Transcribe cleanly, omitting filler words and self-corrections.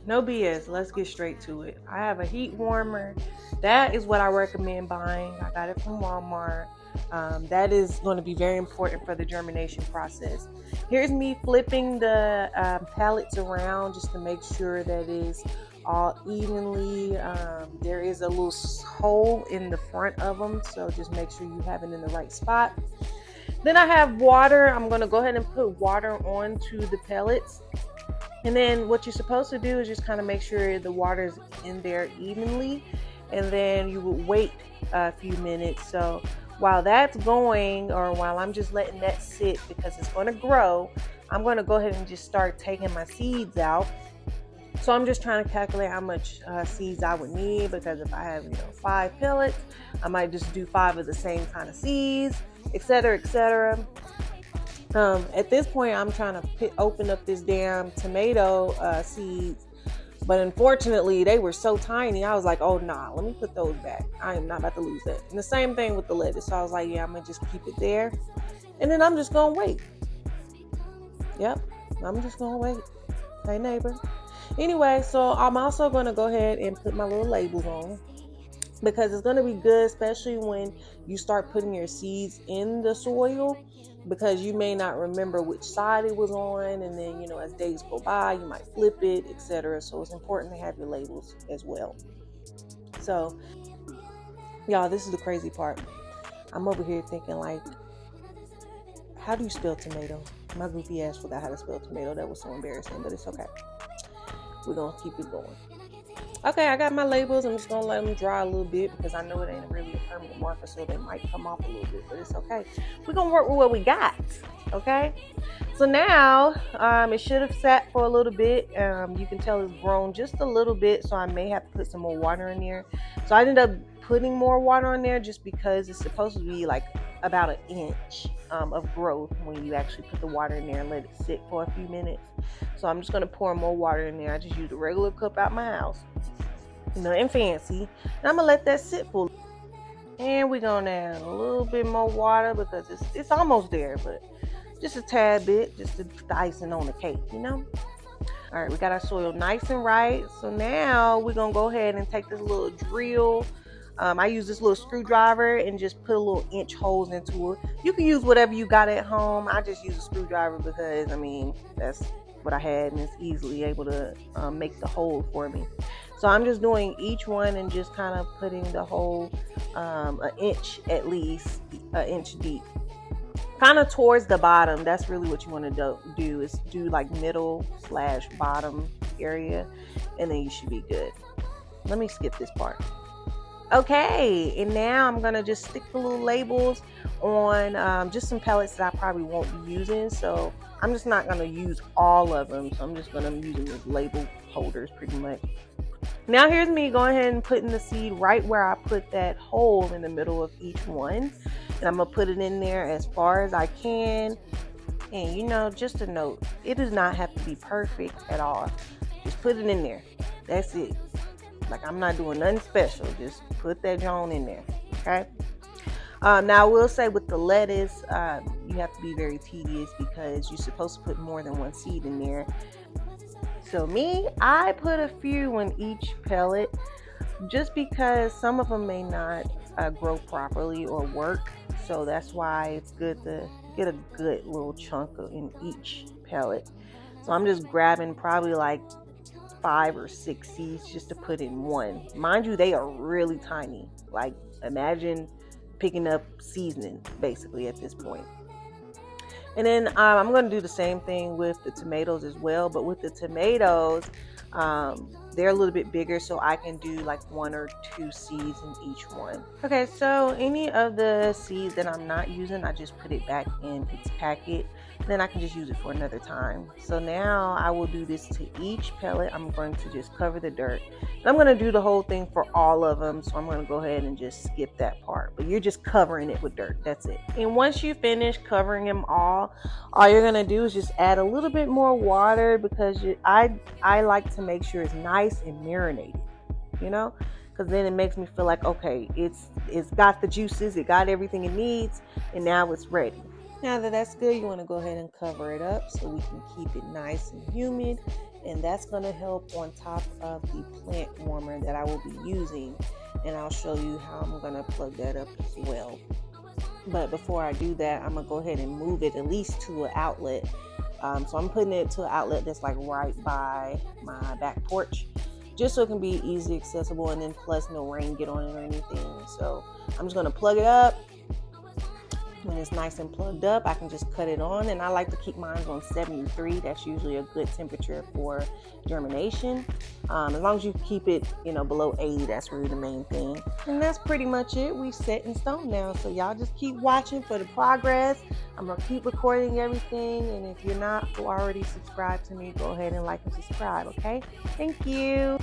No BS. Let's get straight to it. I have a heat warmer. That is what I recommend buying. I got it from Walmart. That is going to be very important for the germination process. Here's me flipping the pellets around just to make sure that it is all evenly. There is a little hole in the front of them, so just make sure you have it in the right spot. Then I have water. I'm going to go ahead and put water onto the pellets. And then what you're supposed to do is just kind of make sure the water's in there evenly. And then you would wait a few minutes. So while that's going, or while I'm just letting that sit because it's going to grow, I'm going to go ahead and just start taking my seeds out. So I'm just trying to calculate how much seeds I would need, because if I have 5 pellets, I might just do 5 of the same kind of seeds, etc., etc. At this point, I'm trying to open up this damn tomato seeds, but unfortunately, they were so tiny. I was like, oh, nah, let me put those back. I am not about to lose that. And the same thing with the lettuce. So I was like, yeah, I'm going to just keep it there. And then I'm just going to wait. Yep, I'm just going to wait. Hey, neighbor. Anyway, so I'm also going to go ahead and put my little labels on, because it's going to be good, especially when you start putting your seeds in the soil, because you may not remember which side it was on, and then as days go by you might flip it, etc. So it's important to have your labels as well. So y'all, this is the crazy part. I'm over here thinking, like, how do you spell tomato? My goofy ass forgot how to spell tomato. That was so embarrassing, but it's okay. We're gonna keep it going. Okay, I got my labels. I'm just going to let them dry a little bit, because I know it ain't really a permanent marker, so they might come off a little bit, but it's okay. We're going to work with what we got, okay? So now, it should have sat for a little bit. You can tell it's grown just a little bit, so I may have to put some more water in there. So I ended up putting more water in there just because it's supposed to be like about an inch of growth when you actually put the water in there and let it sit for a few minutes. So I'm just going to pour more water in there. I just used a regular cup out my house. Nothing fancy. And I'm going to let that sit for. And we're going to add a little bit more water, because it's almost there, but just a tad bit, just to put the icing on the cake, All right, we got our soil nice and right. So now we're going to go ahead and take this little drill. I use this little screwdriver and just put a little inch holes into it. You can use whatever you got at home. I just use a screwdriver because, that's what I had, and it's easily able to make the hole for me. So I'm just doing each one and just kind of putting the hole an inch, at least an inch deep, kind of towards the bottom. That's really what you want to do is do like middle/bottom area, and then you should be good. Let me skip this part. Okay, and now I'm gonna just stick the little labels on just some pellets that I probably won't be using. So I'm just not gonna use all of them. So I'm just gonna use them as label holders pretty much. Now here's me going ahead and putting the seed right where I put that hole in the middle of each one. And I'm gonna put it in there as far as I can. And just a note, it does not have to be perfect at all. Just put it in there. That's it. Like, I'm not doing nothing special. Just put that joint in there, okay? Now, I will say with the lettuce, you have to be very tedious, because you're supposed to put more than one seed in there. So I put a few in each pellet, just because some of them may not grow properly or work. So that's why it's good to get a good little chunk in each pellet. So I'm just grabbing probably like 5 or 6 seeds just to put in one. Mind you, they are really tiny. Like, imagine picking up seasoning basically at this point. And then I'm going to do the same thing with the tomatoes as well. But with the tomatoes, they're a little bit bigger, so I can do like 1 or 2 seeds in each one. Okay, so any of the seeds that I'm not using, I just put it back in its packet. Then I can just use it for another time. So now I will do this to each pellet. I'm going to just cover the dirt. And I'm going to do the whole thing for all of them. So I'm going to go ahead and just skip that part. But you're just covering it with dirt. That's it. And once you finish covering them all you're going to do is just add a little bit more water, because I like to make sure it's nice and marinated, because then it makes me feel like, okay, it's got the juices, it got everything it needs, and now it's ready. Now that that's good, you want to go ahead and cover it up so we can keep it nice and humid and that's going to help on top of the plant warmer that I will be using, and I'll show you how I'm going to plug that up as well. But before I do that, I'm gonna go ahead and move it at least to an outlet. So I'm putting it to an outlet that's like right by my back porch, just so it can be easy accessible, and then plus no rain get on it or anything. So I'm just gonna plug it up. When it's nice and plugged up, I can just cut it on, and I like to keep mine on 73. That's usually a good temperature for germination. As long as you keep it, below 80, that's really the main thing. And that's pretty much it. We set in stone now, so y'all just keep watching for the progress. I'm gonna keep recording everything, and if you're not already subscribed to me, go ahead and like and subscribe. Okay? Thank you.